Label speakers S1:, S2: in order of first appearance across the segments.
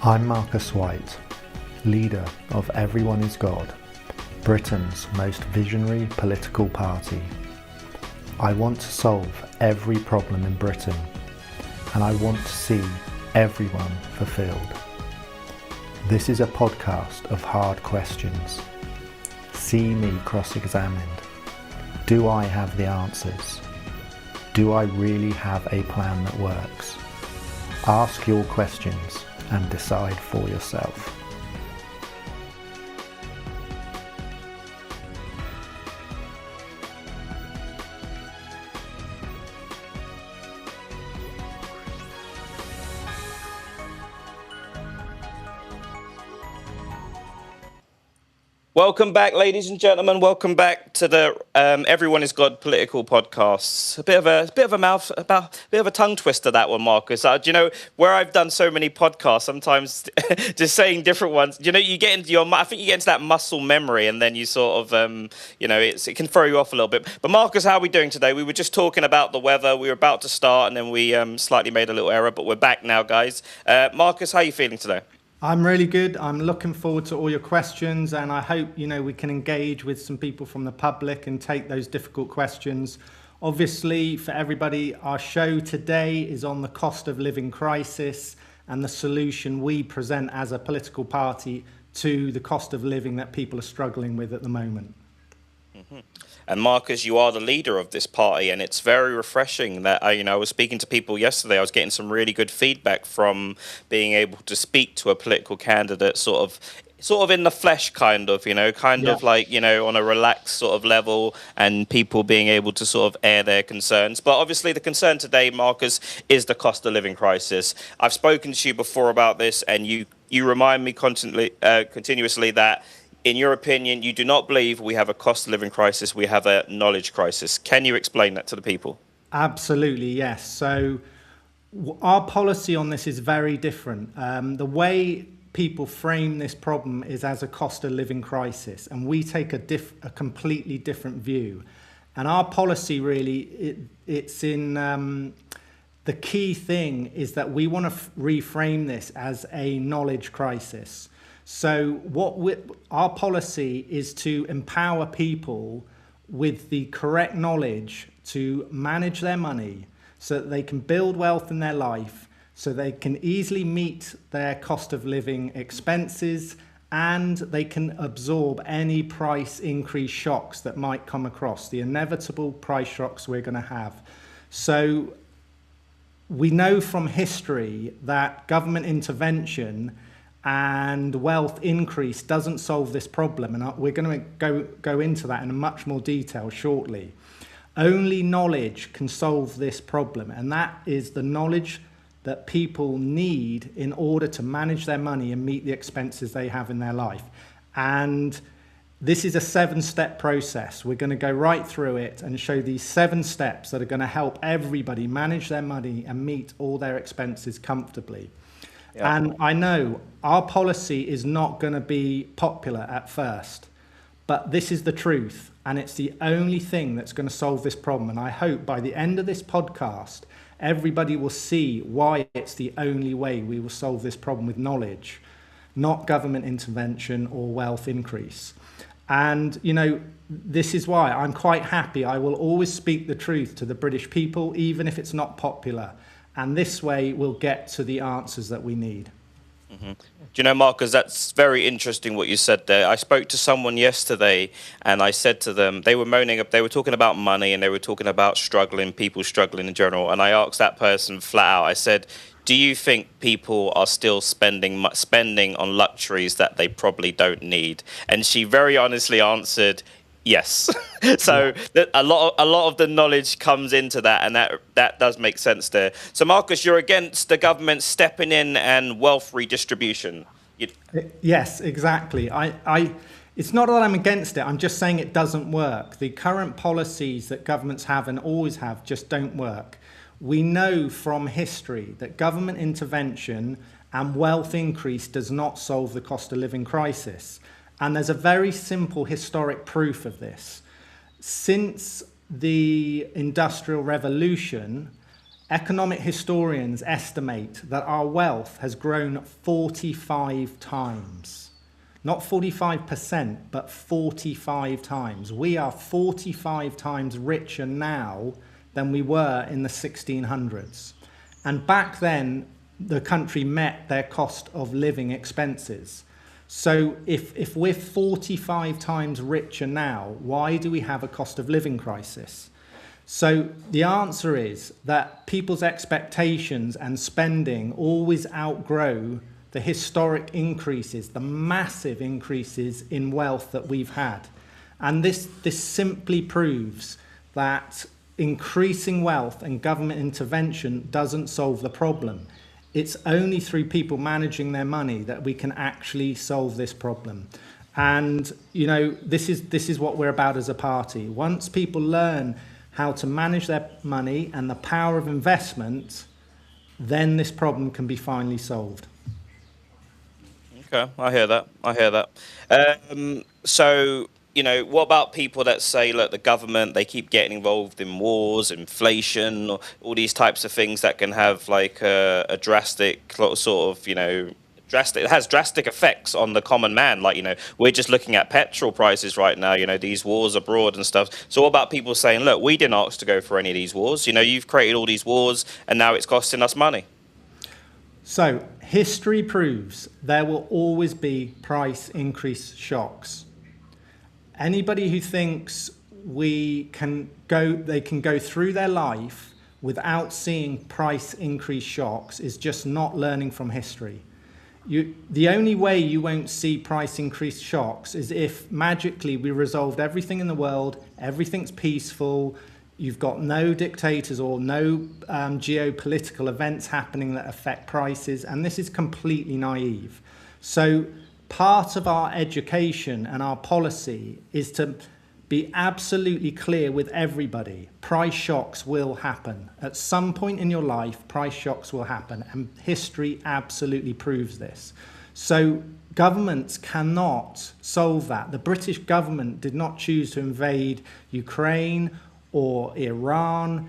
S1: I'm Marcus White, leader of Everyone is God, Britain's most visionary political party. I want to solve every problem in Britain, and I want to see everyone fulfilled. This is a podcast of hard questions. See me cross-examined. Do I have the answers? Do I really have a plan that works? Ask your questions and decide for yourself.
S2: Welcome back, ladies and gentlemen. Welcome back to the Everyone is God political podcast. A bit of a tongue twister, that one, Marcus. Do you know where I've done so many podcasts? Sometimes just saying different ones. You know, you get into I think you get into that muscle memory, and then you sort of, it can throw you off a little bit. But Marcus, how are we doing today? We were just talking about the weather. We were about to start, and then we slightly made a little error, but we're back now, guys. Marcus, how are you feeling today?
S3: I'm really good. I'm looking forward to all your questions, and I hope we can engage with some people from the public and take those difficult questions. Obviously, for everybody, our show today is on the cost of living crisis and the solution we present as a political party to the cost of living that people are struggling with at the moment.
S2: Mm-hmm. And Marcus, you are the leader of this party, and it's very refreshing that I was speaking to people yesterday. I was getting some really good feedback from being able to speak to a political candidate, sort of in the flesh, kind of like on a relaxed sort of level, and people being able to sort of air their concerns. But obviously, the concern today, Marcus, is the cost of living crisis. I've spoken to you before about this, and you remind me continuously that, in your opinion, you do not believe we have a cost of living crisis, we have a knowledge crisis. Can you explain that to the people?
S3: Absolutely, yes. So our policy on this is very different. The way people frame this problem is as a cost of living crisis, and we take a completely different view. And our policy really, it's in... the key thing is that we want to reframe this as a knowledge crisis. So our policy is to empower people with the correct knowledge to manage their money so that they can build wealth in their life, so they can easily meet their cost of living expenses, and they can absorb any price increase shocks that might come across, the inevitable price shocks we're going to have. So we know from history that government intervention and wealth increase doesn't solve this problem, and we're going to go into that in much more detail shortly. Only knowledge can solve this problem, and that is the knowledge that people need in order to manage their money and meet the expenses they have in their life. And this is a 7-step process. We're going to go right through it and show these 7 steps that are going to help everybody manage their money and meet all their expenses comfortably. Yeah. And I know our policy is not going to be popular at first, but this is the truth, and it's the only thing that's going to solve this problem. And I hope by the end of this podcast, everybody will see why it's the only way we will solve this problem with knowledge, not government intervention or wealth increase. And, this is why I'm quite happy. I will always speak the truth to the British people, even if it's not popular. And this way we'll get to the answers that we need.
S2: Mm-hmm. Do you know, Marcus, that's very interesting what you said there. I spoke to someone yesterday, and I said to them, they were talking about money, and they were talking about people struggling in general. And I asked that person flat out, I said, do you think people are still spending on luxuries that they probably don't need? And she very honestly answered, yes. So a lot of the knowledge comes into that, and that does make sense there. So Marcus, you're against the government stepping in and wealth redistribution.
S3: Yes, exactly. It's not that I'm against it. I'm just saying it doesn't work. The current policies that governments have and always have just don't work. We know from history that government intervention and wealth increase does not solve the cost of living crisis. And there's a very simple historic proof of this. Since the Industrial Revolution, Economic historians estimate that our wealth has grown 45 times. Not 45%, but 45 times. We are 45 times richer now than we were in the 1600s. And back then, the country met their cost of living expenses. So if we're 45 times richer now, why do we have a cost of living crisis? So the answer is that people's expectations and spending always outgrow the historic increases, the massive increases in wealth that we've had. And this simply proves that increasing wealth and government intervention doesn't solve the problem. It's only through people managing their money that we can actually solve this problem. And, you know, this is what we're about as a party. Once people learn how to manage their money and the power of investment, then this problem can be finally solved.
S2: Okay, I hear that. So, you know, what about people that say, look, the government, they keep getting involved in wars, inflation, all these types of things that can have like a drastic sort of, you know, it has drastic effects on the common man. Like, you know, we're just looking at petrol prices right now, you know, these wars abroad and stuff. So what about people saying, look, we didn't ask to go for any of these wars. You know, you've created all these wars and now it's costing us money.
S3: So history proves there will always be price increase shocks. Anybody who thinks they can go through their life without seeing price increase shocks is just not learning from history. The only way you won't see price increase shocks is if magically we resolved everything in the world, everything's peaceful, you've got no dictators or no geopolitical events happening that affect prices, and this is completely naive. So part of our education and our policy is to be absolutely clear with everybody. Price shocks will happen. At some point in your life, price shocks will happen, and history absolutely proves this. So governments cannot solve that. The British government did not choose to invade Ukraine or Iran.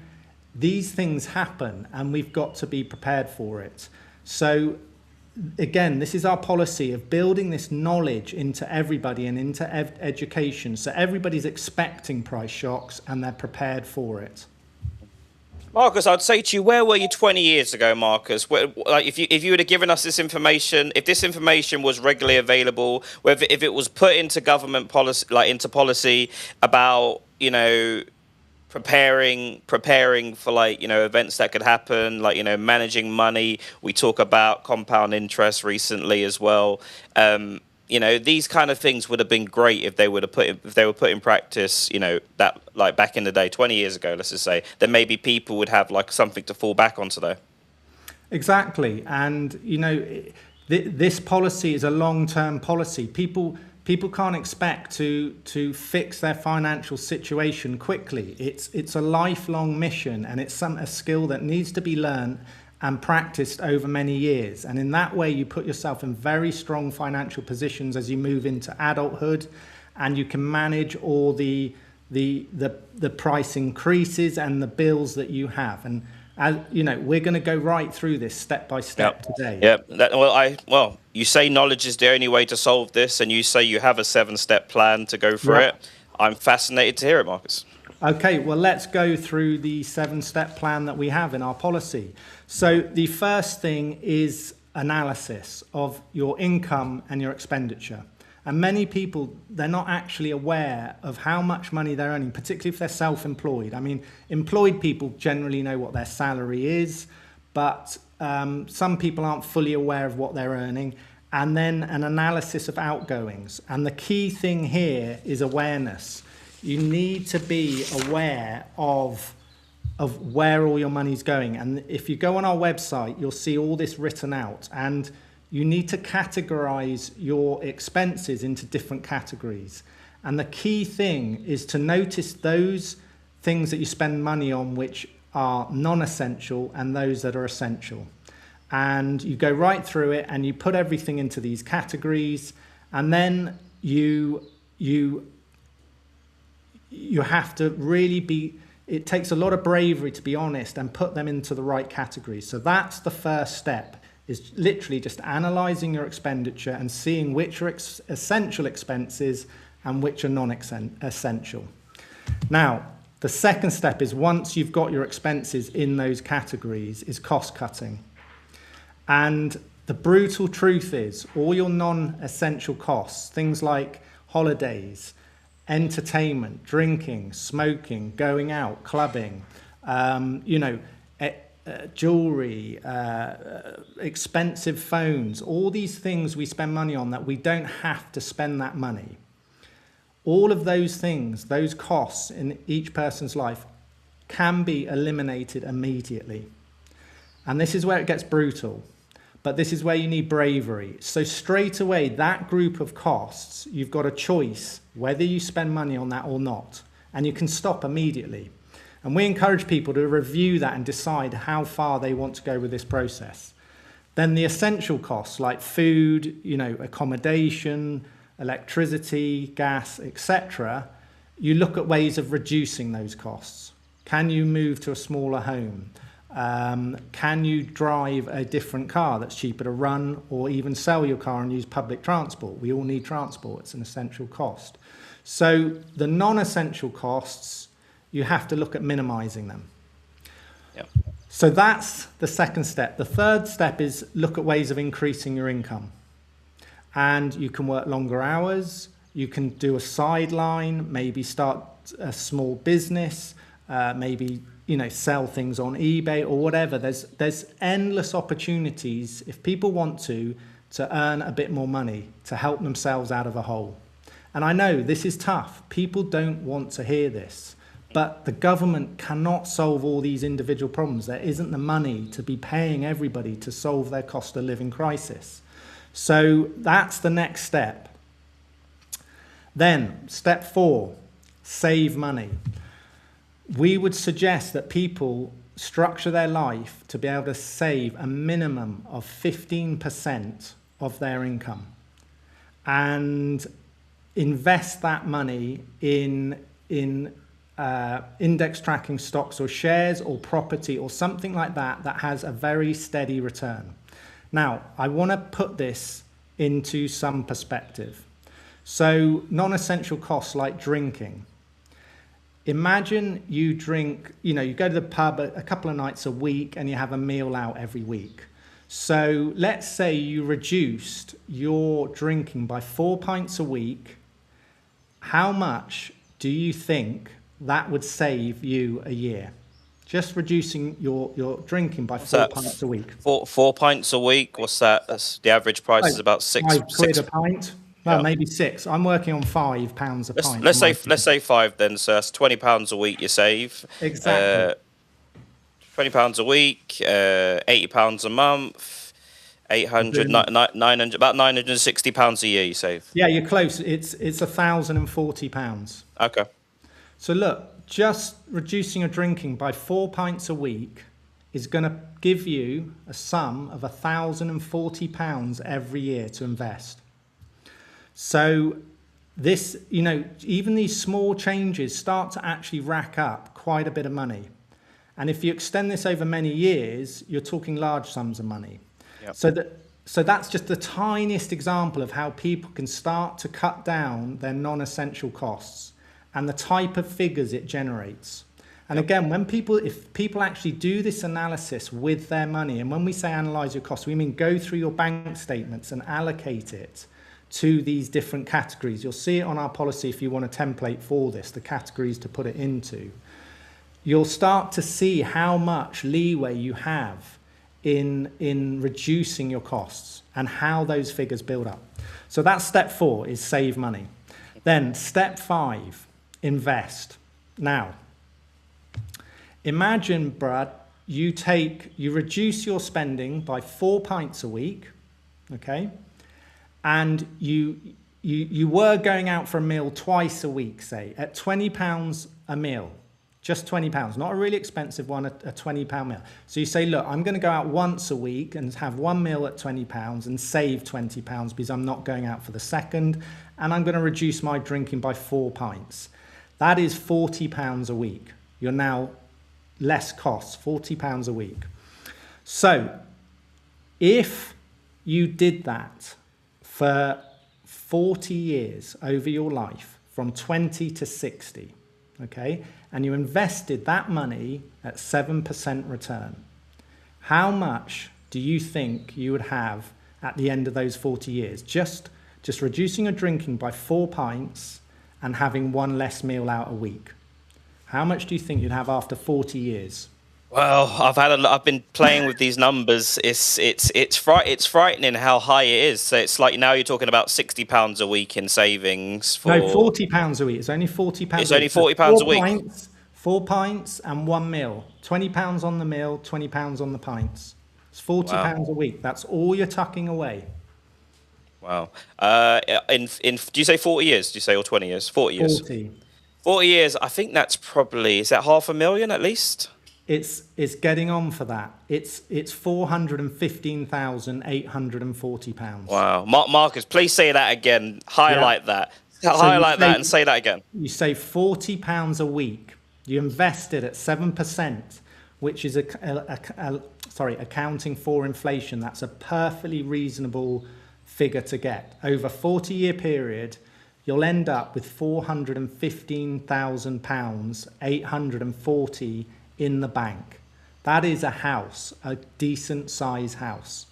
S3: These things happen, and we've got to be prepared for it. So again, this is our policy of building this knowledge into everybody and into education, so everybody's expecting price shocks and they're prepared for it.
S2: Marcus, I'd say to you, where were you 20 years ago, Marcus? Like, if you would have given us this information, if this information was regularly available, if it was put into government policy, like into policy about, you know, preparing for, like, you know, events that could happen, like, you know, managing money. We talk about compound interest recently as well. You know, these kind of things would have been great if they were put in practice, you know, that, like, back in the day, 20 years ago, let's just say, then maybe people would have like something to fall back onto though.
S3: Exactly. And, you know, this policy is a long-term policy. People can't expect to fix their financial situation quickly. It's a lifelong mission, and it's a skill that needs to be learned and practiced over many years. And in that way, you put yourself in very strong financial positions as you move into adulthood, and you can manage all the price increases and the bills that you have. And as you know, we're going to go right through this step by step today.
S2: Well, you say knowledge is the only way to solve this, and you say you have a 7-step plan to go for it. I'm fascinated to hear it, Marcus.
S3: Okay, well, let's go through the 7-step plan that we have in our policy. So the first thing is analysis of your income and your expenditure. And many people, they're not actually aware of how much money they're earning, particularly if they're self-employed. I mean, employed people generally know what their salary is, but some people aren't fully aware of what they're earning. And then an analysis of outgoings. And the key thing here is awareness. You need to be aware of where all your money's going. And if you go on our website, you'll see all this written out. And you need to categorize your expenses into different categories. And the key thing is to notice those things that you spend money on which are non-essential and those that are essential. And you go right through it and you put everything into these categories, and then you have to really be it takes a lot of bravery to be honest and put them into the right categories. So that's the first step, is literally just analysing your expenditure and seeing which are essential expenses and which are non-essential. Now, the second step is, once you've got your expenses in those categories, is cost cutting. And the brutal truth is, all your non-essential costs, things like holidays, entertainment, drinking, smoking, going out, clubbing, jewelry, expensive phones, all these things we spend money on that we don't have to spend that money. All of those things, those costs in each person's life, can be eliminated immediately. And this is where it gets brutal. But this is where you need bravery. So straight away, that group of costs, you've got a choice whether you spend money on that or not. And you can stop immediately. And we encourage people to review that and decide how far they want to go with this process. Then the essential costs like food, accommodation, electricity, gas, etc., you look at ways of reducing those costs. Can you move to a smaller home? Can you drive a different car that's cheaper to run, or even sell your car and use public transport? We all need transport. It's an essential cost. So the non-essential costs, you have to look at minimizing them.
S2: Yep.
S3: So that's the second step. The third step is look at ways of increasing your income. And you can work longer hours. You can do a sideline, maybe start a small business, maybe sell things on eBay or whatever. There's endless opportunities, if people want to earn a bit more money, to help themselves out of a hole. And I know this is tough. People don't want to hear this. But the government cannot solve all these individual problems. There isn't the money to be paying everybody to solve their cost of living crisis. So that's the next step. Then, step 4, save money. We would suggest that people structure their life to be able to save a minimum of 15% of their income and invest that money in index tracking stocks or shares or property or something like that has a very steady return. Now, I want to put this into some perspective. So, non-essential costs like drinking. Imagine you drink, you go to the pub a couple of nights a week and you have a meal out every week. So let's say you reduced your drinking by 4 pints a week. How much do you think that would save you a year? Just reducing your drinking by 4 pints a week.
S2: 4 pints a week, what's that? That's, the average price is about
S3: £5 a pint. Well, maybe 6. I'm working on £5 a pint.
S2: Let's say 5 then. So that's £20 a week you save.
S3: Exactly.
S2: £20 a week, £80 a month, 800, 900, about £960 a year you save.
S3: Yeah, you're close. It's £1,040.
S2: Okay.
S3: So look, just reducing your drinking by 4 pints a week is going to give you a sum of £1,040 every year to invest. So this, even these small changes start to actually rack up quite a bit of money. And if you extend this over many years, you're talking large sums of money.
S2: Yep.
S3: So that's just the tiniest example of how people can start to cut down their non-essential costs and the type of figures it generates. And again, if people actually do this analysis with their money, and when we say analyze your costs, we mean go through your bank statements and allocate it to these different categories. You'll see it on our policy if you want a template for this, the categories to put it into. You'll start to see how much leeway you have in reducing your costs and how those figures build up. So that's step 4, is save money. Then step 5, invest. Now, imagine, Brad, you reduce your spending by 4 pints a week, okay? And you were going out for a meal twice a week, say, at £20 a meal, just £20, not a really expensive one, a £20 meal. So you say, look, I'm going to go out once a week and have one meal at £20 and save £20 because I'm not going out for the second, and I'm going to reduce my drinking by 4 pints. That is £40 a week. you're now less costs, £40 a week. So if you did that for 40 years over your life, from 20 to 60, okay, and you invested that money at 7% return, how much do you think you would have at the end of those 40 years? Just reducing your drinking by 4 pints and having one less meal out a week. How much do you think you'd have after 40 years?
S2: Well, I've been playing with these numbers. It's frightening how high it is. So it's like now you're talking about £60 a week in savings for.
S3: No, £40 a week. It's only £40.
S2: It's only £40 a week.
S3: Pints, 4 pints and 1 meal. £20 on the meal, £20 on the pints. It's £40 a week. That's all you're tucking away.
S2: Wow. In do you say 40 years? Do you say or 20 years? 40 years. 40 years. I think that's probably, is that $500,000 at least?
S3: It's getting on for that. It's £415,840.
S2: Wow. Marcus, please say that again. Highlight that. Highlight that and say that again.
S3: You say £40 a week. You invested at 7%, which is accounting for inflation. That's a perfectly reasonable figure to get. Over a 40-year period, you'll end up with £415,000, 840 in the bank. That is a house, a decent size house,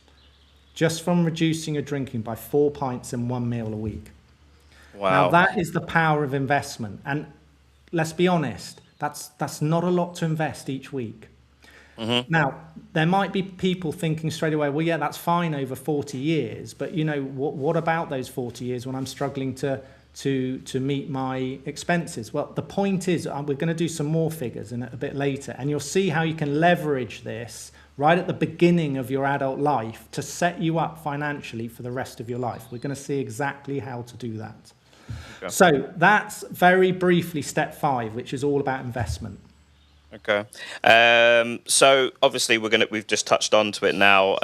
S3: just from reducing your drinking by 4 pints and 1 meal a week.
S2: Wow.
S3: Now that is the power of investment. And let's be honest, that's not a lot to invest each week. Mm-hmm. Now, there might be people thinking straight away, well, yeah, that's fine over 40 years. But, you know, what about those 40 years when I'm struggling to meet my expenses? Well, the point is, we're going to do some more figures in a bit later, and you'll see how you can leverage this right at the beginning of your adult life to set you up financially for the rest of your life. We're going to see exactly how to do that. Okay. So that's very briefly step 5, which is all about investment.
S2: Okay. So obviously we've just touched onto it now.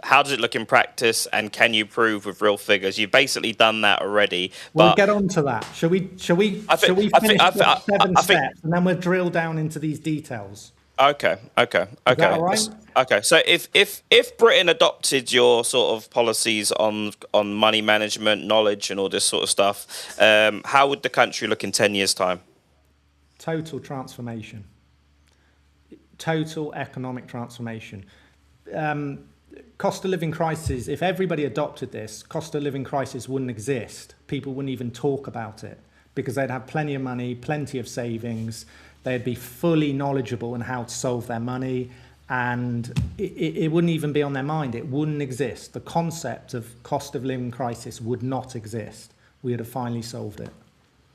S2: How does it look in practice, and can you prove with real figures? You've basically done that already.
S3: We'll get on to that. Shall we finish the 7 steps and then we'll drill down into these details?
S2: Okay.
S3: Is that all right?
S2: Okay. So if Britain adopted your sort of policies on money management, knowledge, and all this sort of stuff, how would the country look in 10 years' time?
S3: Total transformation. Total economic transformation. Cost of living crisis, if everybody adopted this, cost of living crisis wouldn't exist. People wouldn't even talk about it because they'd have plenty of money, plenty of savings. They'd be fully knowledgeable in how to solve their money, and it wouldn't even be on their mind. It wouldn't exist. The concept of cost of living crisis would not exist. We would have finally solved it.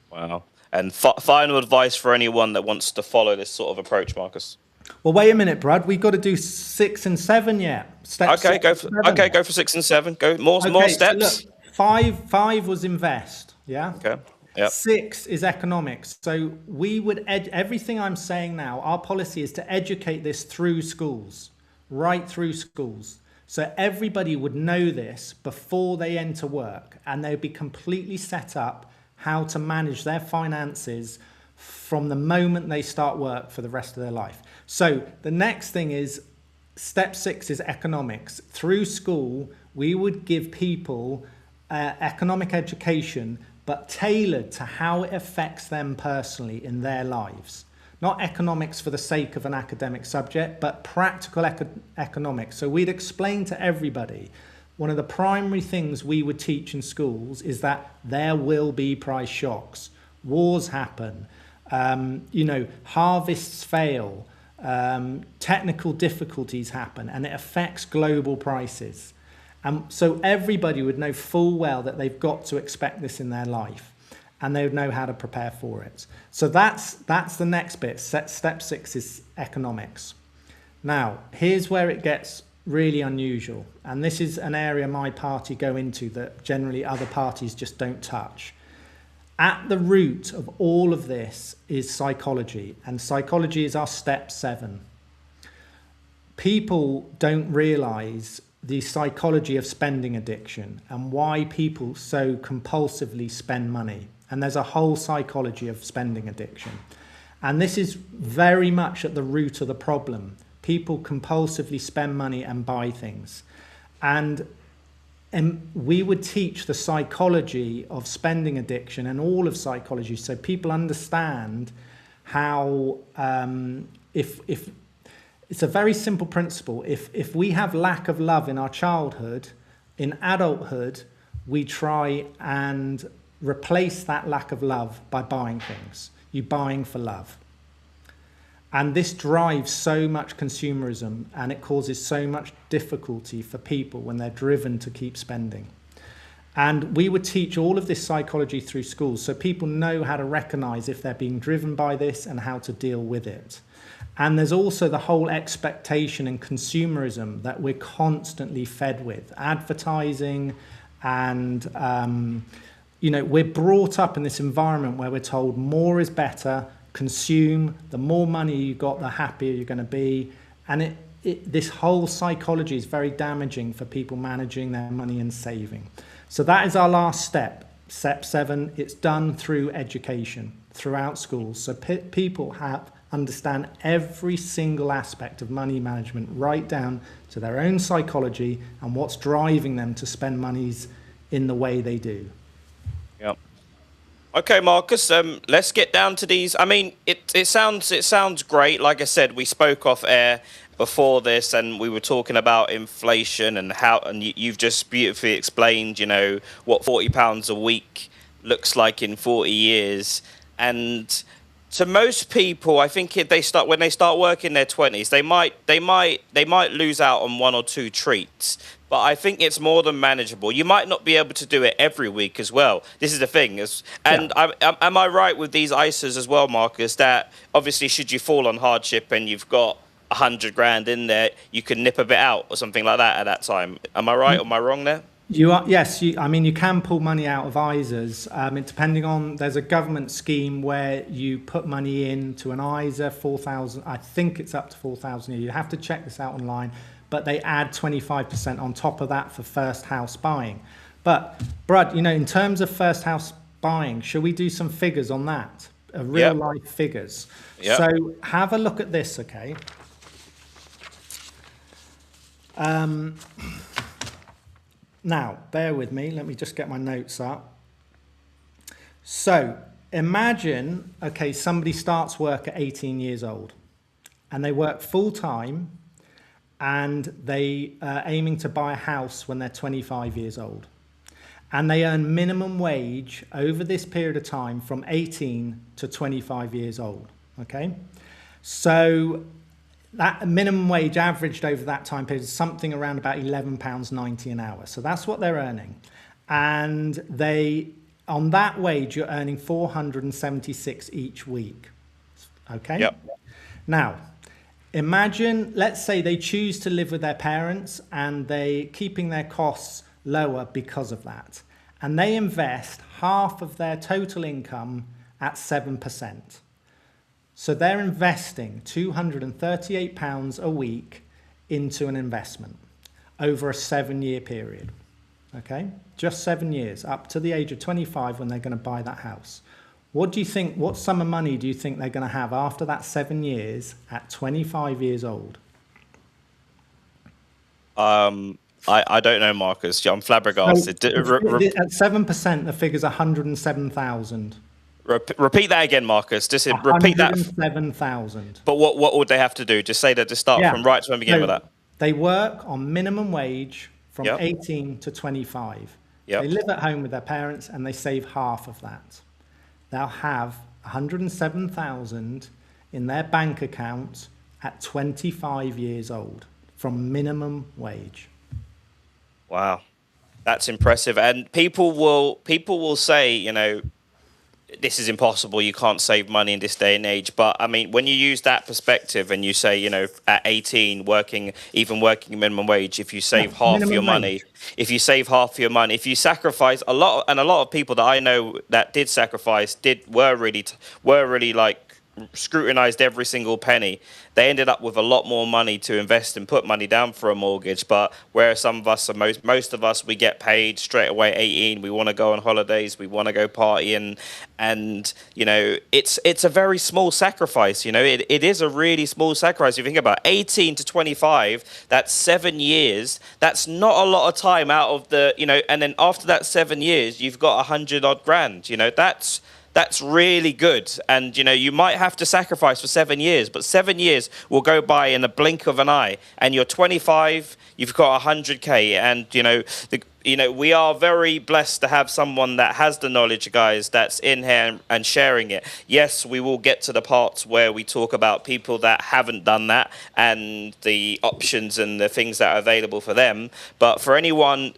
S2: Wow. And final advice for anyone that wants to follow this sort of approach, Marcus?
S3: Well, wait a minute, Brad. We've got to do 6 and 7 yet.
S2: Okay, go for 6 and 7. Go more steps.
S3: So look, 5 was invest. Yeah.
S2: Okay. Yep.
S3: 6 is economics. So we would everything I'm saying now. Our policy is to educate this through schools, right through schools. So everybody would know this before they enter work, and they'd be completely set up how to manage their finances from the moment they start work for the rest of their life. So the next thing is step 6 is economics. Through school, we would give people economic education, but tailored to how it affects them personally in their lives. Not economics for the sake of an academic subject, but practical economics. So we'd explain to everybody, one of the primary things we would teach in schools is that there will be price shocks. Wars happen, harvests fail, technical difficulties happen, and it affects global prices. So everybody would know full well that they've got to expect this in their life, and they would know how to prepare for it. So that's the next bit. Step 6 is economics. Now, here's where it gets really unusual, and this is an area my party go into that generally other parties just don't touch. At the root of all of this is psychology, and psychology is our step 7. People don't realize the psychology of spending addiction and why people so compulsively spend money. And there's a whole psychology of spending addiction. And this is very much at the root of the problem. People compulsively spend money and buy things. And we would teach the psychology of spending addiction and all of psychology, so people understand how, if it's a very simple principle. If we have lack of love in our childhood, in adulthood, we try and replace that lack of love by buying things. You're buying for love. And this drives so much consumerism, and it causes so much difficulty for people when they're driven to keep spending. And we would teach all of this psychology through schools, so people know how to recognize if they're being driven by this and how to deal with it. And there's also the whole expectation and consumerism that we're constantly fed with. Advertising and, we're brought up in this environment where we're told more is better, consume, the more money you got, the happier you're going to be. And this whole psychology is very damaging for people managing their money and saving. So that is our last step, step 7. It's done through education, throughout schools. So people understand every single aspect of money management, right down to their own psychology and what's driving them to spend monies in the way they do.
S2: Yep. Okay, Marcus, let's get down to these. I mean, it sounds great. Like I said, we spoke off air before this, and we were talking about inflation and how, and you've just beautifully explained, what £40 a week looks like in 40 years. And to most people, I think when they start working in their 20s, they might lose out on 1 or 2 treats. But I think it's more than manageable. You might not be able to do it every week as well. This is the thing. Am I right with these ISAs as well, Marcus, that obviously should you fall on hardship and you've got 100 grand in there, you can nip a bit out or something like that at that time? Am I right or am I wrong there?
S3: You are, yes. You can pull money out of ISAs. Depending on, there's a government scheme where you put money into an ISA, 4,000. I think it's up to 4,000 a year. You have to check this out online. But they add 25% on top of that for first house buying. But, Brad, in terms of first house buying, should we do some figures on that? Real life figures. Yep. So have a look at this, okay? Now, bear with me. Let me just get my notes up. So imagine, somebody starts work at 18 years old and they work full time, and they are aiming to buy a house when they're 25 years old. And they earn minimum wage over this period of time from 18 to 25 years old, okay? So that minimum wage averaged over that time period is something around about £11.90 an hour. So that's what they're earning. And on that wage, you're earning 476 each week, okay?
S2: Yep.
S3: Now, imagine, let's say they choose to live with their parents and they keeping their costs lower because of that. And they invest half of their total income at 7%. So they're investing £238 a week into an investment over a 7-year period. Okay? Just 7 years, up to the age of 25 when they're going to buy that house. What sum of money do you think they're going to have after that 7 years at 25 years old?
S2: I don't know, Marcus. I'm flabbergasted.
S3: So, at 7%, the figure's 107,000.
S2: Repeat that again, Marcus. Just repeat that.
S3: 107,000.
S2: But what would they have to do? Just say that to start from right to when we begin with that.
S3: They work on minimum wage from 18 to 25. They live at home with their parents and they save half of that. They'll have 107,000 in their bank account at 25 years old from minimum wage.
S2: Wow, that's impressive. And people will say, this is impossible. You can't save money in this day and age. But I mean, when you use that perspective and you say, at 18, working minimum wage, if you save half your money, if you sacrifice a lot of people that I know that did sacrifice, were really like scrutinized every single penny, they ended up with a lot more money to invest and put money down for a mortgage. But where some of us are, most of us, we get paid straight away 18, we want to go on holidays, we want to go partying, and it's a very small sacrifice. It is a really small sacrifice. If you think about 18 to 25, that's 7 years. That's not a lot of time out of the, and then after that 7 years, you've got 100 odd grand. That's really good. And, you might have to sacrifice for 7 years, but 7 years will go by in a blink of an eye. And you're 25, you've got 100K. And, we are very blessed to have someone that has the knowledge, guys, that's in here and sharing it. Yes, we will get to the parts where we talk about people that haven't done that and the options and the things that are available for them. But for anyone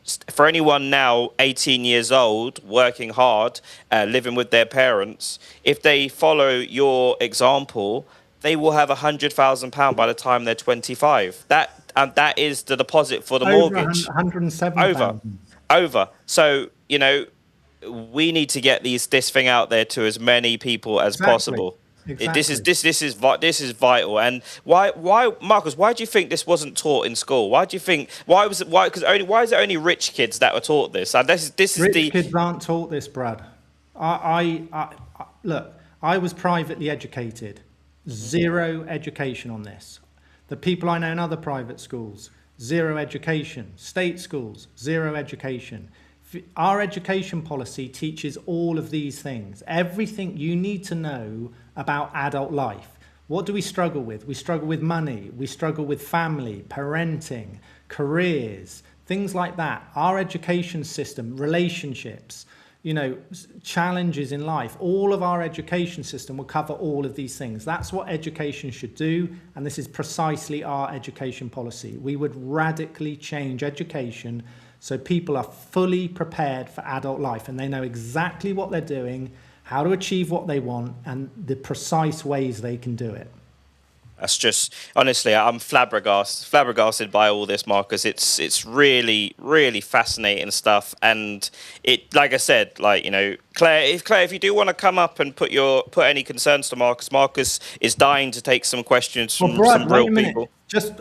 S2: now 18 years old, working hard, living with their parents, if they follow your example, they will have £100,000 by the time they're 25. That is the deposit for the mortgage.
S3: 107,000.
S2: Over. So, we need to get this thing out there to as many people as possible.
S3: Exactly.
S2: This is vital. And why, Marcus? Why do you think this wasn't taught in school? Why is it only rich kids that were taught this? And
S3: Rich kids aren't taught this, Brad. Look, I was privately educated. Zero education on this. The people I know in other private schools, zero education. State schools, zero education. Our education policy teaches all of these things. Everything you need to know about adult life. What do we struggle with? We struggle with money. We struggle with family, parenting, careers, things like that. Our education system, relationships, challenges in life. All of our education system will cover all of these things. That's what education should do, and this is precisely our education policy. We would radically change education so people are fully prepared for adult life and they know exactly what they're doing, how to achieve what they want, and the ways they can do it.
S2: That's just, honestly, I'm flabbergasted by all this, Marcus. It's really, really fascinating stuff. And it, like I said, Claire, if you do want to come up and put any concerns to Marcus is dying to take some questions from some real people.
S3: Just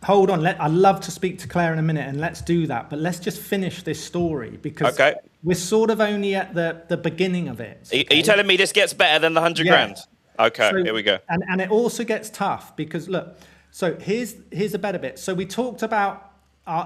S3: hold on. I'd love to speak to Claire in a minute, and let's do that. But let's just finish this story because we're sort of only at the beginning of it.
S2: Okay? Are you telling me this gets better than the 100 grand? Okay, so, here we go.
S3: And it also gets tough because, look, so here's a better bit. So we talked about,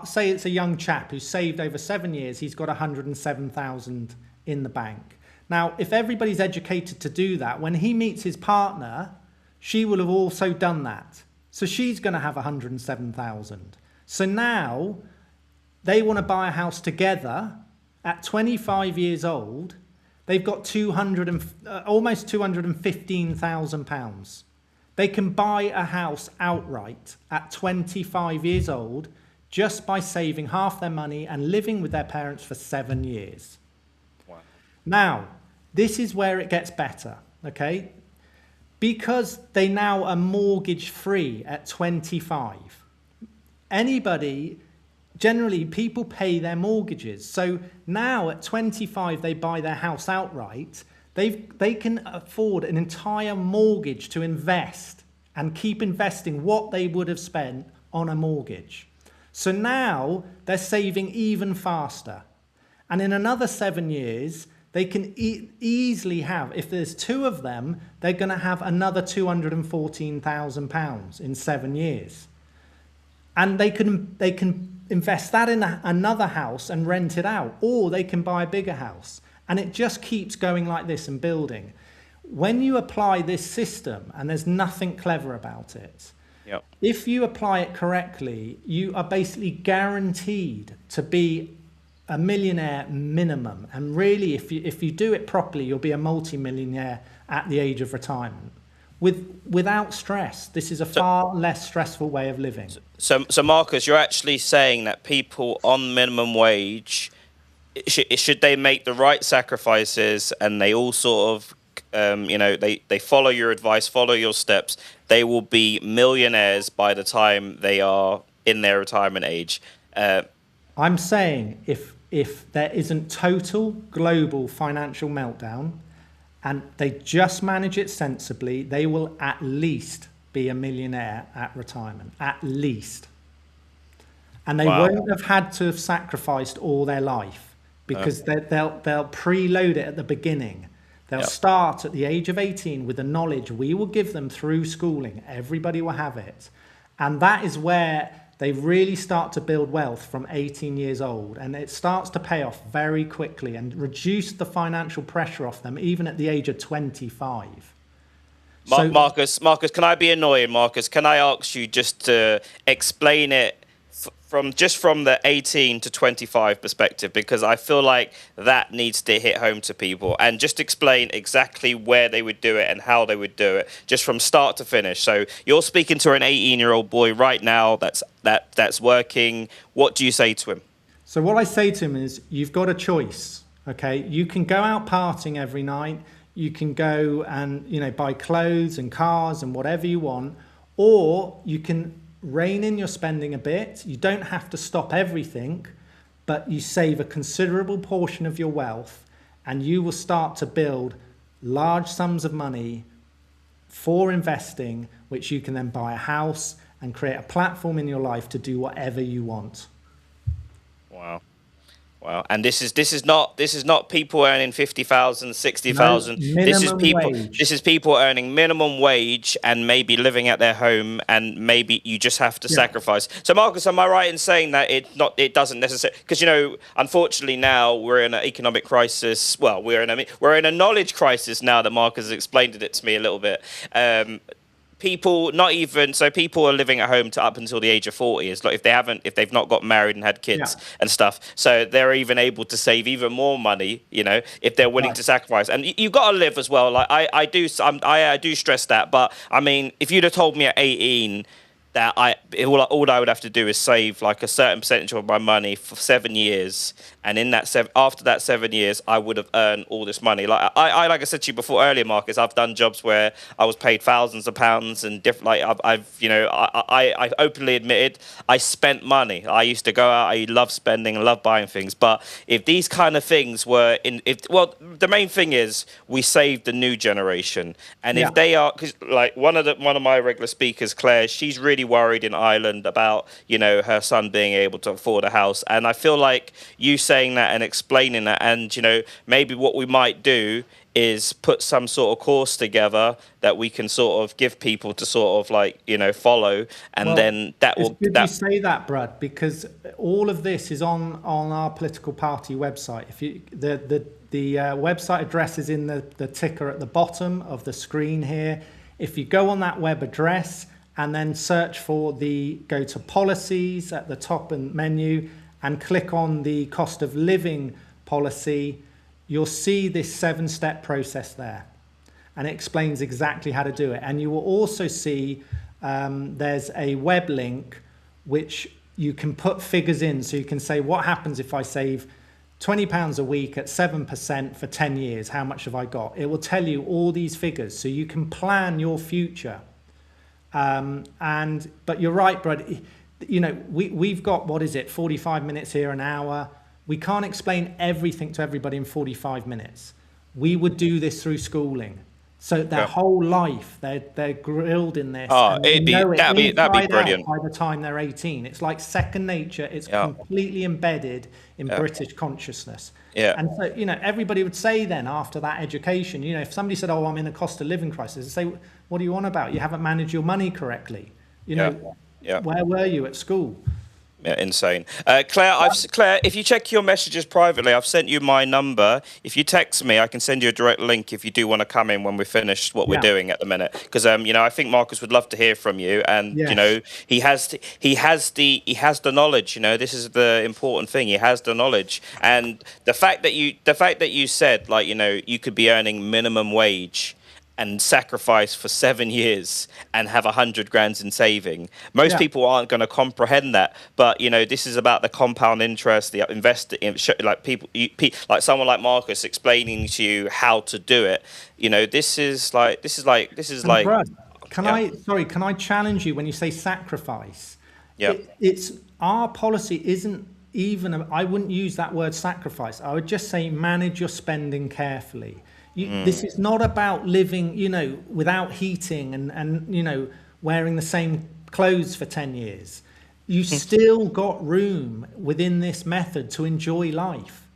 S3: say it's a young chap who's saved over 7 years. He's got 107,000 in the bank. Now, if everybody's educated to do that, when he meets his partner, she will have also done that. So she's going to have 107,000. So now they want to buy a house together at 25 years old. They've got almost £215,000. They can buy a house outright at 25 years old just by saving half their money and living with their parents for 7 years. Wow. Now, this is where it gets better, okay? Because they now are mortgage free at 25. Generally, people pay their mortgages. So now at 25, they buy their house outright. They can afford an entire mortgage to invest and keep investing what they would have spent on a mortgage. So now they're saving even faster. And in another 7 years, they can easily have, if there's two of them, they're going to have another £214,000 in 7 years. And they can invest that in another house and rent it out, or they can buy a bigger house. And it just keeps going like this and building. When you apply this system, and there's nothing clever about it,
S2: yep.
S3: If you apply it correctly, you are basically guaranteed to be a millionaire minimum. And really, if you do it properly, you'll be a multi-millionaire at the age of retirement. Without stress. This is a far less stressful way of living.
S2: So Marcus, you're actually saying that people on minimum wage, should they make the right sacrifices and they all sort of, they follow your advice, follow your steps, they will be millionaires by the time they are in their retirement age.
S3: I'm saying if there isn't total global financial meltdown, and they just manage it sensibly, they will at least be a millionaire at retirement, at least. And they
S2: Wow.
S3: won't have had to have sacrificed all their life, because they'll preload it at the beginning. They'll
S2: Yep.
S3: start at the age of 18 with the knowledge we will give them through schooling. Everybody will have it. And that is where they really start to build wealth from 18 years old. And it starts to pay off very quickly and reduce the financial pressure off them, even at the age of 25. So,
S2: Marcus, can I be annoying, Marcus? Can I ask you just to explain it from the 18 to 25 perspective, because I feel like that needs to hit home to people, and just explain exactly where they would do it and how they would do it, just from start to finish. So you're speaking to an 18-year-old boy right now that's working. What do you say to him?
S3: So what I say to him is, you've got a choice, okay? You can go out partying every night. You can go and, buy clothes and cars and whatever you want, or you can rein in your spending a bit. You don't have to stop everything, but you save a considerable portion of your wealth, and you will start to build large sums of money for investing, which you can then buy a house and create a platform in your life to do whatever you want.
S2: Wow. And this is not people earning 50,000, 60,000.
S3: No,
S2: This is people earning minimum wage and maybe living at their home, and maybe you just have to sacrifice. So Marcus, am I right in saying that it doesn't necessarily, because unfortunately now we're in an economic crisis. Well, we're in a knowledge crisis now that Marcus has explained it to me a little bit. People are living at home to up until the age of 40, is like if they've not got married and had kids and stuff, so they're even able to save even more money, if they're willing to sacrifice. And you've got to live as well. Like I do stress that, but I mean, if you'd have told me at 18 that all I would have to do is save like a certain percentage of my money for 7 years, and in that after that 7 years I would have earned all this money. Like I said to you before earlier, Marcus, I've done jobs where I was paid thousands of pounds, and different. Like I openly admitted I spent money. I used to go out. I love spending and love buying things. But if these kind of things were the main thing is we saved the new generation, and if they are, because like one of my regular speakers, Claire, she's really worried in Ireland about her son being able to afford a house, and I feel like you saying that and explaining that, and maybe what we might do is put some sort of course together that we can sort of give people to sort of follow, and then that will.
S3: It's good you say that, Brad, because all of this is on our political party website. If you the website address is in the ticker at the bottom of the screen here. If you go on that web address and then go to policies at the top and menu and click on the cost of living policy, you'll see this 7-step process there. And it explains exactly how to do it. And you will also see there's a web link which you can put figures in. So you can say, what happens if I save £20 a week at 7% for 10 years? How much have I got? It will tell you all these figures so you can plan your future. But you're right, Brad. We've got, 45 minutes here, an hour. We can't explain everything to everybody in 45 minutes. We would do this through schooling. So their whole life, they're grilled in this.
S2: That'd be brilliant.
S3: By the time they're 18, it's like second nature. It's completely embedded in British consciousness.
S2: Yeah.
S3: And so, everybody would say then after that education, if somebody said, "Oh, I'm in a cost of living crisis," I'd say, "What are you on about? You haven't managed your money correctly. Where were you at school?"
S2: Yeah, insane. Claire, if you check your messages privately, I've sent you my number. If you text me, I can send you a direct link if you do want to come in when we're finished what we're doing at the minute. Because I think Marcus would love to hear from you, and he has the knowledge. This is the important thing. He has the knowledge, and the fact that you said you could be earning minimum wage and sacrifice for 7 years and have 100 grand in saving. Most people aren't going to comprehend that, but this is about the compound interest, the investing, like like someone like Marcus explaining to you how to do it. This is like.
S3: Brad, can I challenge you when you say sacrifice?
S2: Yeah.
S3: It's our policy isn't even. I wouldn't use that word sacrifice. I would just say manage your spending carefully. This is not about living, without heating and wearing the same clothes for 10 years. You still got room within this method to enjoy life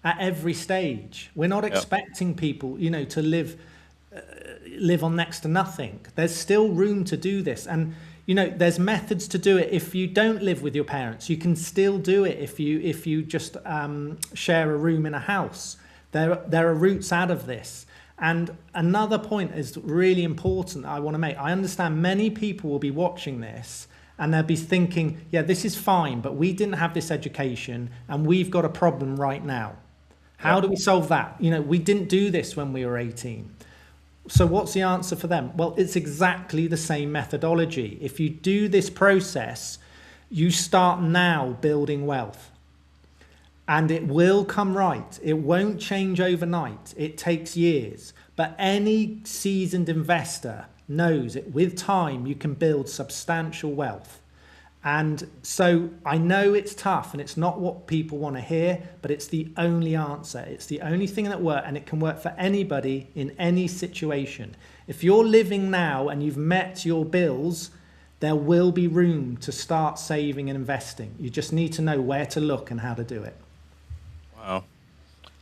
S3: at every stage. We're not expecting people, to live on next to nothing. There's still room to do this. And, there's methods to do it. If you don't live with your parents, you can still do it if you just share a room in a house. There are routes out of this. And another point is really important that I want to make. I understand many people will be watching this and they'll be thinking, yeah, this is fine, but we didn't have this education and we've got a problem right now. How do we solve that? We didn't do this when we were 18. So what's the answer for them? Well, it's exactly the same methodology. If you do this process, you start now building wealth. And it will come right. It won't change overnight. It takes years. But any seasoned investor knows that with time, you can build substantial wealth. And so I know it's tough and it's not what people want to hear, but it's the only answer. It's the only thing that works, and it can work for anybody in any situation. If you're living now and you've met your bills, there will be room to start saving and investing. You just need to know where to look and how to do it.
S2: Wow,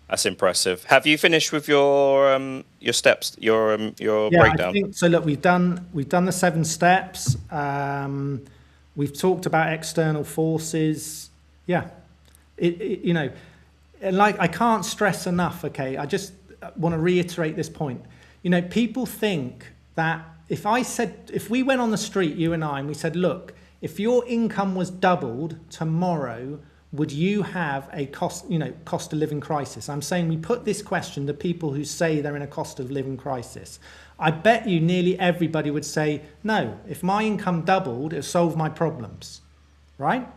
S2: that's impressive. Have you finished with your steps, your breakdown?
S3: I think so. Look, we've done the 7 steps. We've talked about external forces. Yeah, like I can't stress enough. Okay, I just want to reiterate this point. People think that if we went on the street, you and I, and we said, look, if your income was doubled tomorrow, would you have a cost of living crisis? I'm saying we put this question to people who say they're in a cost of living crisis. I bet you nearly everybody would say, no, if my income doubled, it would solve my problems, right?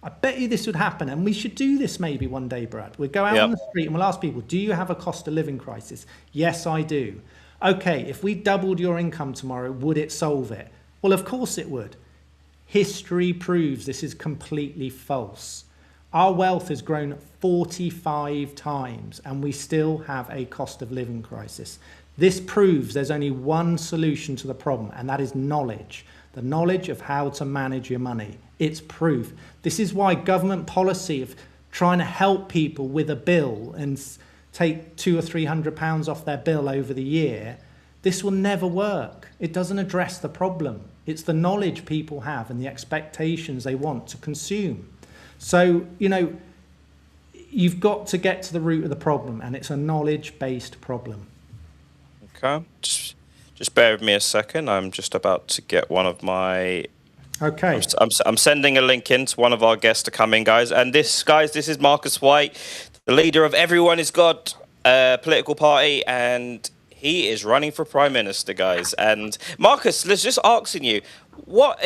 S3: I bet you this would happen. And we should do this maybe one day, Brad. We'll go out on the street and we'll ask people, do you have a cost of living crisis? Yes, I do. Okay, if we doubled your income tomorrow, would it solve it? Well, of course it would. History proves this is completely false. Our wealth has grown 45 times and we still have a cost of living crisis. This proves there's only one solution to the problem, and that is knowledge. The knowledge of how to manage your money. It's proof. This is why government policy of trying to help people with a bill and take £200 or £300 off their bill over the year, this will never work. It doesn't address the problem. It's the knowledge people have and the expectations they want to consume. So, you've got to get to the root of the problem, and it's a knowledge-based problem.
S2: Okay, just bear with me a second. I'm just about to get one of my...
S3: Okay.
S2: I'm sending a link in to one of our guests to come in, guys. And this is Marcus White, the leader of Everyone is God political party, and he is running for Prime Minister, guys. And Marcus, let's just asking you, what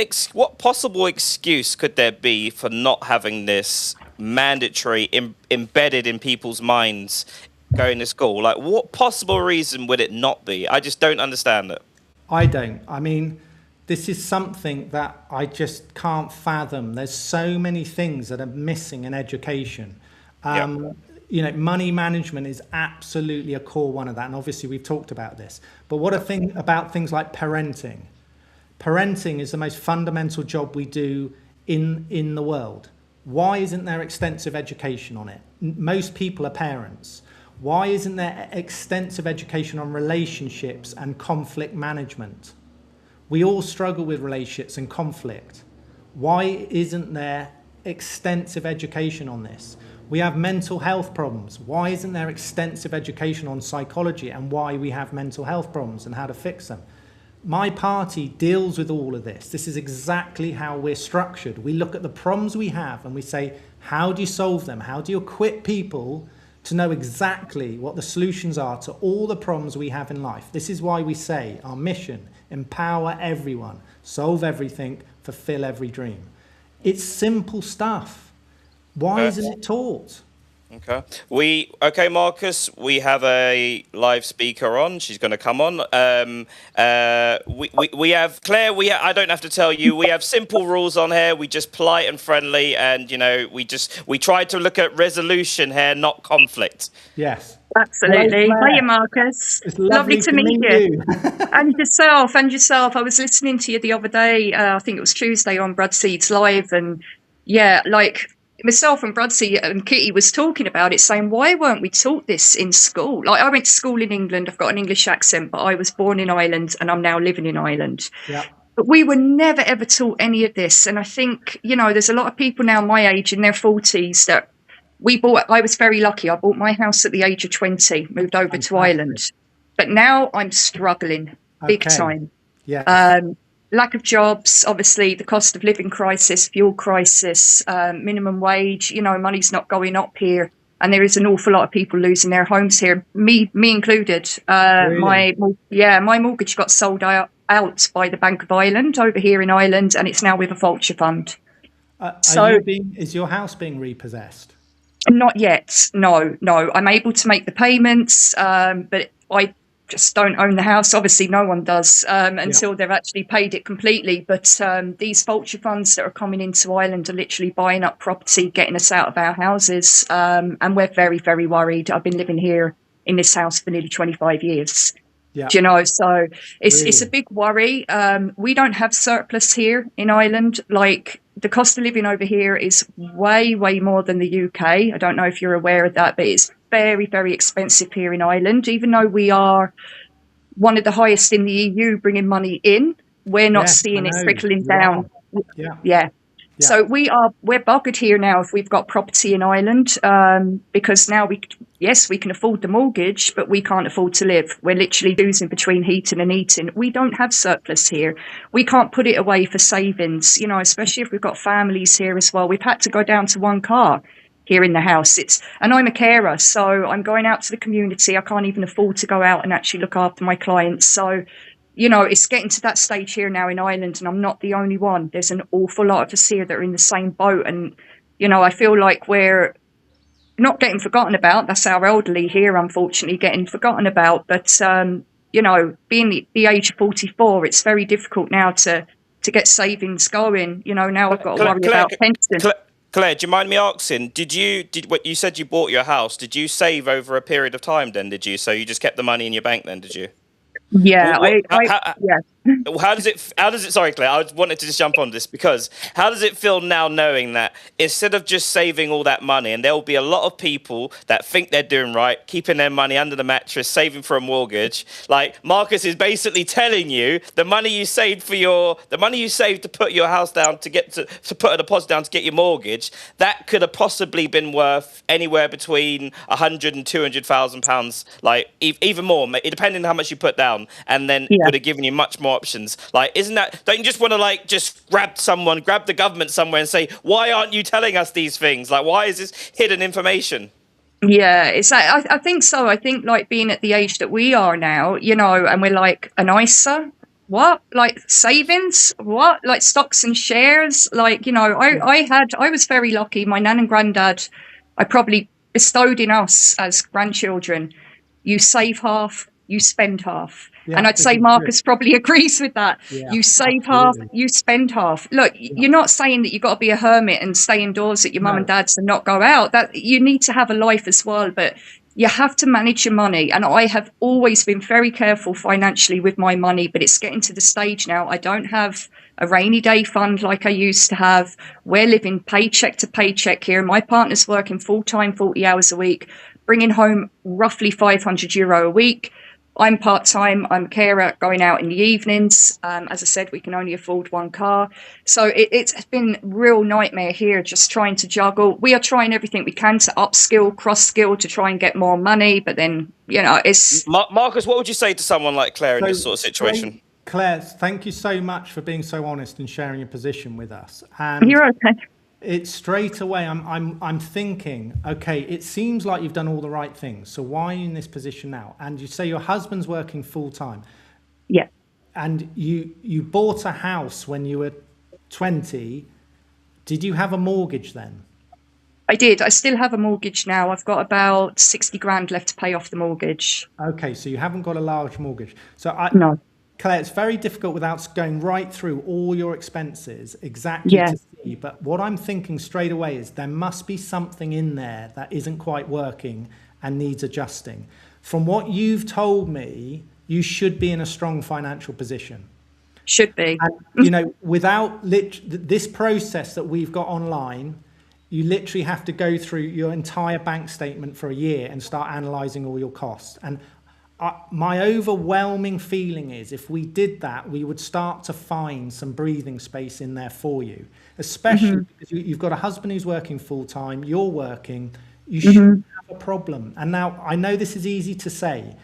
S2: possible excuse could there be for not having this mandatory embedded in people's minds going to school? Like, what possible reason would it not be? I just don't understand it.
S3: I don't. I mean, this is something that I just can't fathom. There's so many things that are missing in education. Money management is absolutely a core one of that. And obviously we've talked about this. But what about things like parenting? Parenting is the most fundamental job we do in the world. Why isn't there extensive education on it? Most people are parents. Why isn't there extensive education on relationships and conflict management? We all struggle with relationships and conflict. Why isn't there extensive education on this? We have mental health problems. Why isn't there extensive education on psychology and why we have mental health problems and how to fix them? My party deals with all of this. This is exactly how we're structured. We look at the problems we have and we say, how do you solve them? How do you equip people to know exactly what the solutions are to all the problems we have in life? This is why we say our mission, empower everyone, solve everything, fulfill every dream. It's simple stuff. Why isn't it taught?
S2: Okay, Marcus, we have a live speaker on. She's going to come on. We have Claire. I don't have to tell you. We have simple rules on here. We just polite and friendly, and we try to look at resolution here, not conflict.
S3: Yes. Hello,
S4: Absolutely. Hiya,
S3: Claire.
S4: Marcus.
S3: It's
S4: Lovely
S3: lovely
S4: to
S3: to
S4: meet
S3: meet
S4: you.
S3: you.
S4: And yourself, and yourself. I was listening to you the other day. I think it was Tuesday on Brad Seeds Live, and yeah, like myself and Brad Seed and Kitty was talking about it, saying why weren't we taught this in school? Like I went to school in England. I've got an English accent, but I was born in Ireland, and I'm now living in Ireland.
S3: Yeah.
S4: But we were never ever taught any of this, and I think there's a lot of people now my age in their 40s that I was very lucky. I bought my house at the age of 20, moved over to
S3: Fantastic.
S4: Ireland. But now I'm struggling big
S3: Okay.
S4: time.
S3: Yes.
S4: Lack of jobs, obviously, the cost of living crisis, fuel crisis, minimum wage, money's not going up here. And there is an awful lot of people losing their homes here, me included.
S3: Really?
S4: My mortgage got sold out by the Bank of Ireland over here in Ireland, and it's now with a vulture fund.
S3: Is your house being repossessed?
S4: Not yet. No. I'm able to make the payments, but I just don't own the house. Obviously, no one does until they've actually paid it completely. But these vulture funds that are coming into Ireland are literally buying up property, getting us out of our houses. And we're very, very worried. I've been living here in this house for nearly 25 years.
S3: Yeah.
S4: So it's a
S3: Really?
S4: big worry. We don't have surplus here in Ireland. Like the cost of living over here is way, way more than the UK. I don't know if you're aware of that, but it's very, very expensive here in Ireland. Even though we are one of the highest in the EU bringing money in, we're not
S3: Yes,
S4: seeing
S3: I
S4: it
S3: know.
S4: trickling
S3: You are.
S4: down.
S3: Yeah.
S4: Yeah.
S3: Yeah.
S4: So we're buggered here now if we've got property in Ireland, because now we can afford the mortgage, but we can't afford to live. We're literally choosing between heating and eating. We don't have surplus here. We can't put it away for savings, especially if we've got families here as well. We've had to go down to one car here in the house. And I'm a carer, so I'm going out to the community. I can't even afford to go out and actually look after my clients. So it's getting to that stage here now in Ireland, and I'm not the only one. There's an awful lot of us here that are in the same boat. And, I feel like we're not getting forgotten about. That's our elderly here, unfortunately, getting forgotten about. But, being the age of 44, it's very difficult now to get savings going. Now I've got to worry about pension.
S2: Claire, do you mind me asking, what you said you bought your house, did you save over a period of time then, did you? So you just kept the money in your bank then, did you?
S4: Yeah,
S2: yeah. How does it, sorry Claire, I wanted to just jump on this because how does it feel now knowing that instead of just saving all that money, and there will be a lot of people that think they're doing right, keeping their money under the mattress, saving for a mortgage, like Marcus is basically telling you the money you saved to put your house down to put a deposit down to get your mortgage, that could have possibly been worth anywhere between 100 and 200,000 pounds, like even more, depending on how much you put down, and then would have given you much more options. Like, don't you just want to just grab the government somewhere and say, why aren't you telling us these things? Like, why is this hidden information?
S4: Yeah, I think so. I think being at the age that we are now, and we're like an ISA, what? Like savings? What? Like stocks and shares? I was very lucky. My nan and granddad, I probably bestowed in us as grandchildren. You save half, you spend half.
S3: Yeah,
S4: and I'd say Marcus probably agrees with that.
S3: Yeah,
S4: you save
S3: absolutely.
S4: half, you spend half. Look, you're not saying that you've got to be a hermit and stay indoors at your mum and dad's and not go out. That you need to have a life as well, but you have to manage your money. And I have always been very careful financially with my money, but it's getting to the stage now. I don't have a rainy day fund like I used to have. We're living paycheck to paycheck here. My partner's working full-time, 40 hours a week, bringing home roughly €500 a week. I'm part-time, I'm a carer, going out in the evenings. As I said, we can only afford one car. So it's been real nightmare here, just trying to juggle. We are trying everything we can to upskill, cross-skill to try and get more money. But then, it's...
S2: Marcus, what would you say to someone like Claire in this sort of situation?
S3: Claire, thank you so much for being so honest and sharing your position with us. And
S4: you're okay.
S3: It's straight away. I'm thinking. Okay, it seems like you've done all the right things. So why are you in this position now? And you say your husband's working full time.
S4: Yeah.
S3: And you bought a house when you were 20. Did you have a mortgage then?
S4: I did. I still have a mortgage now. I've got about 60 grand left to pay off the mortgage.
S3: Okay, so you haven't got a large mortgage. So
S4: No.
S3: Claire, it's very difficult without going right through all your expenses exactly to see. But what I'm thinking straight away is there must be something in there that isn't quite working. and needs adjusting. From what you've told me, you should be in a strong financial position.
S4: Should be.
S3: And, without this process that we've got online, you literally have to go through your entire bank statement for a year and start analysing all your costs. And my overwhelming feeling is if we did that, we would start to find some breathing space in there for you, especially because you've got a husband who's working full time, you're working, you shouldn't have a problem. And now I know this is easy to say,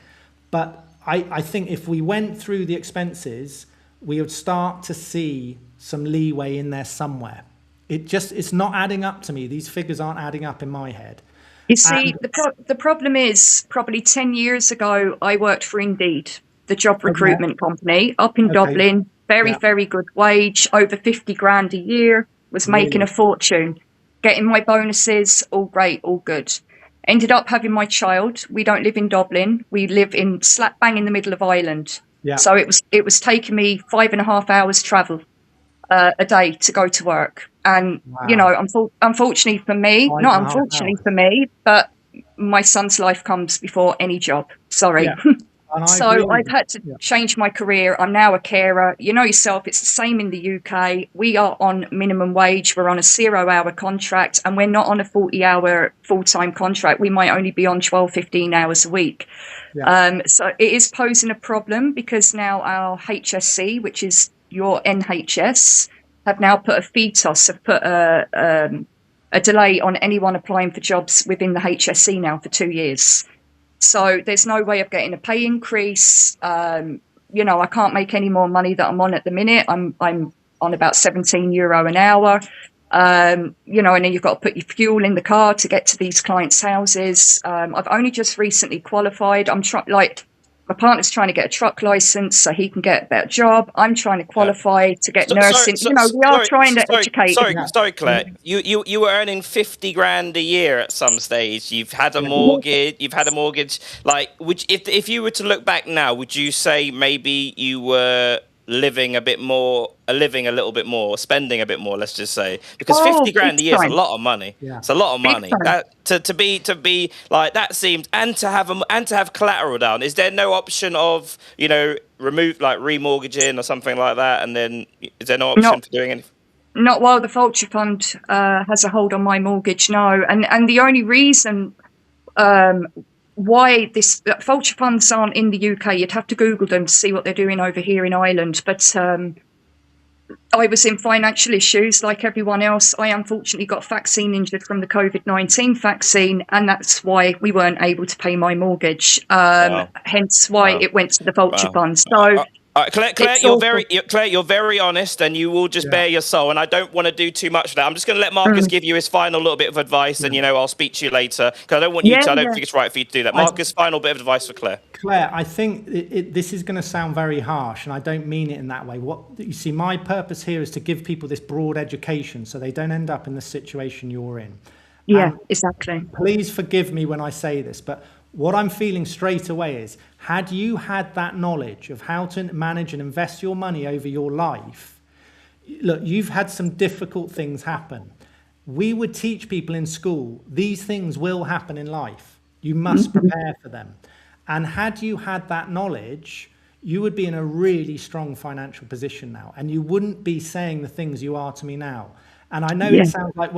S3: but I think if we went through the expenses, we would start to see some leeway in there somewhere. It's not adding up to me. These figures aren't adding up in my head.
S4: You see, the problem is probably 10 years ago, I worked for Indeed, the job recruitment company up in Dublin. Very good wage, over 50 grand a year, was making a fortune, getting my bonuses, all great, all good. Ended up having my child. We don't live in Dublin. We live in slap bang in the middle of Ireland. Yeah. So it was taking me 5.5 hours travel a day to go to work. And, unfortunately for me, not unfortunately for me, but my son's life comes before any job. Sorry. Yeah. So I've had to change my career. I'm now a carer. You know yourself, it's the same in the UK. We are on minimum wage. We're on a 0-hour contract, and we're not on a 40-hour full-time contract. We might only be on 12, 15 hours a week. Yeah. So it is posing a problem because now our HSC, which is your NHS, have now put a delay on anyone applying for jobs within the HSC now for 2 years. So there's no way of getting a pay increase. I can't make any more money that I'm on at the minute. I'm on about €17 an hour. And then you've got to put your fuel in the car to get to these clients' houses. I've only just recently qualified. My partner's trying to get a truck license so he can get a better job. I'm trying to qualify to get nursing. We are trying to educate.
S2: Sorry, Claire. You were earning 50 grand a year at some stage. You've had a mortgage. Like, if you were to look back now, would you say maybe you were living a little bit more, spending a bit more, let's just say, because 50 grand a year is a lot of money. Yeah. It's a lot of money. To be like that seems, and to have collateral down. Is there no option of remortgaging or something like that? And then is there no option for doing anything?
S4: Not while the Vulture Fund has a hold on my mortgage. No, and the only reason why this Vulture Funds aren't in the UK, you'd have to Google them to see what they're doing over here in Ireland. But I was in financial issues like everyone else. I unfortunately got vaccine injured from the COVID-19 vaccine, and that's why we weren't able to pay my mortgage. Hence why it went to the Vulture Fund. So.
S2: Claire, you're very honest, and you will just bare your soul. And I don't want to do too much of that. I'm just going to let Marcus give you his final little bit of advice, and I'll speak to you later because I don't want you to. I don't think it's right for you to do that. Marcus, final bit of advice for Claire.
S3: Claire, I think this is going to sound very harsh, and I don't mean it in that way. You see, my purpose here is to give people this broad education so they don't end up in the situation you're in.
S4: Yeah, exactly.
S3: Please forgive me when I say this, but what I'm feeling straight away is, had you had that knowledge of how to manage and invest your money over your life, look, you've had some difficult things happen. We would teach people in school, these things will happen in life. You must prepare for them. And had you had that knowledge, you would be in a really strong financial position now, and you wouldn't be saying the things you are to me now. And I know it sounds like,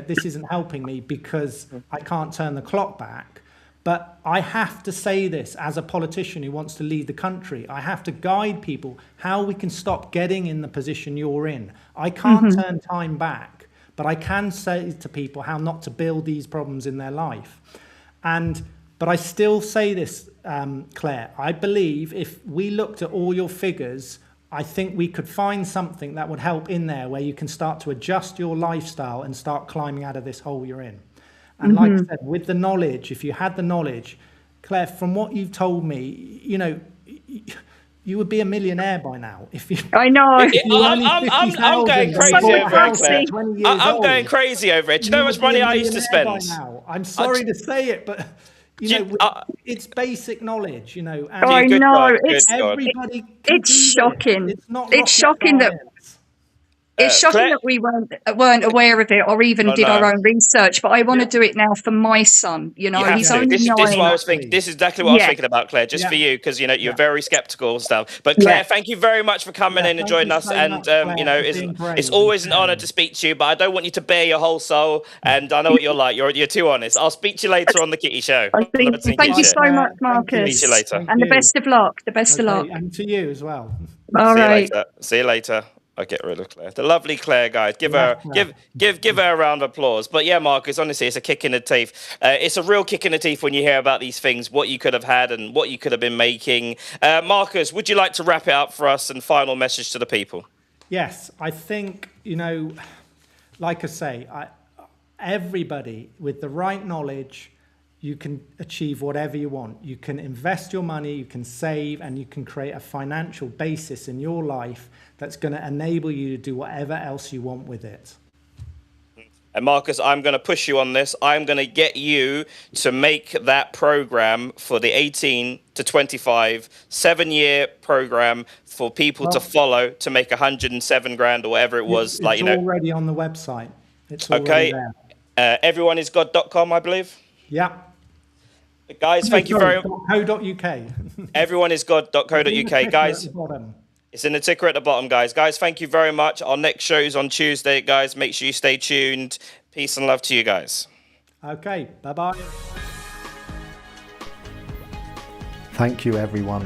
S3: this isn't helping me because I can't turn the clock back. But I have to say this as a politician who wants to lead the country. I have to guide people how we can stop getting in the position you're in. I can't turn time back, but I can say to people how not to build these problems in their life. But I still say this, Claire, I believe if we looked at all your figures, I think we could find something that would help in there where you can start to adjust your lifestyle and start climbing out of this hole you're in. And like I said, with the knowledge, if you had the knowledge, Claire, from what you've told me, you would be a millionaire by now.
S4: I know.
S2: I'm going crazy over it, Claire. I'm going crazy over it. Do you know how much money I used to spend?
S3: I'm sorry to say it, but it's basic knowledge, And
S4: I know.
S3: everybody.
S4: It's shocking. It's shocking that. It's shocking
S2: Claire?
S4: that we weren't aware of it or even
S2: Oh,
S4: did our
S2: no.
S4: own research. But I want to do it now for my son. You know,
S2: You have
S4: he's
S2: to.
S4: only
S2: This is what I
S4: 9.
S2: was thinking. This is exactly what I was
S4: Yeah.
S2: thinking about, Claire, just
S3: Yeah.
S2: for you, because, you know, you're
S3: Yeah.
S2: very skeptical and stuff. But Claire,
S4: Yeah.
S2: thank you very much for coming
S3: Yeah,
S2: in and
S3: thank
S2: joining
S3: you
S2: us.
S3: so
S2: And,
S3: much, Claire,
S2: you know,
S3: for
S2: it's
S3: being brave
S2: it's
S3: and
S2: always an honor
S3: caring.
S2: to speak to you, but I don't want you to bare your whole soul. And I know what you're like. You're too honest. I'll speak to you later on the Kitty Show.
S4: I
S2: On the
S4: think.
S2: Martin
S4: Thank
S2: Kitty
S4: you
S2: Show.
S4: so much,
S3: Thank you.
S4: Marcus.
S2: Speak to you later.
S3: Thank
S4: And the
S3: you.
S4: best of luck. The best of luck.
S3: Okay, and to you as well.
S4: All
S2: See you
S4: right.
S2: later. See you later. I'll get rid of Claire. The lovely Claire, guys. Give
S3: Yeah,
S2: her give her a round of applause. But yeah, Marcus, honestly, it's a kick in the teeth. It's a real kick in the teeth when you hear about these things, what you could have had and what you could have been making. Marcus, would you like to wrap it up for us and final message to the people?
S3: Yes, I think, you know, like I say, everybody with the right knowledge, you can achieve whatever you want. You can invest your money, you can save, and you can create a financial basis in your life that's going to enable you to do whatever else you want with it.
S2: And Marcus, I'm going to push you on this. I'm going to get you to make that program for the 18 to 25, 7-year program for people to follow to make 107 grand or whatever it was.
S3: It's already on the website. It's already there.
S2: Everyoneisgod.com, I believe.
S3: Yeah.
S2: Guys, thank you very much.
S3: .co.uk.
S2: Everyoneisgod.co.uk. Guys,
S3: Bottom.
S2: it's in the ticker at the bottom, guys. Guys, thank you very much. Our next show's on Tuesday, guys. Make sure you stay tuned. Peace and love to you guys.
S3: Okay, bye-bye.
S1: Thank you everyone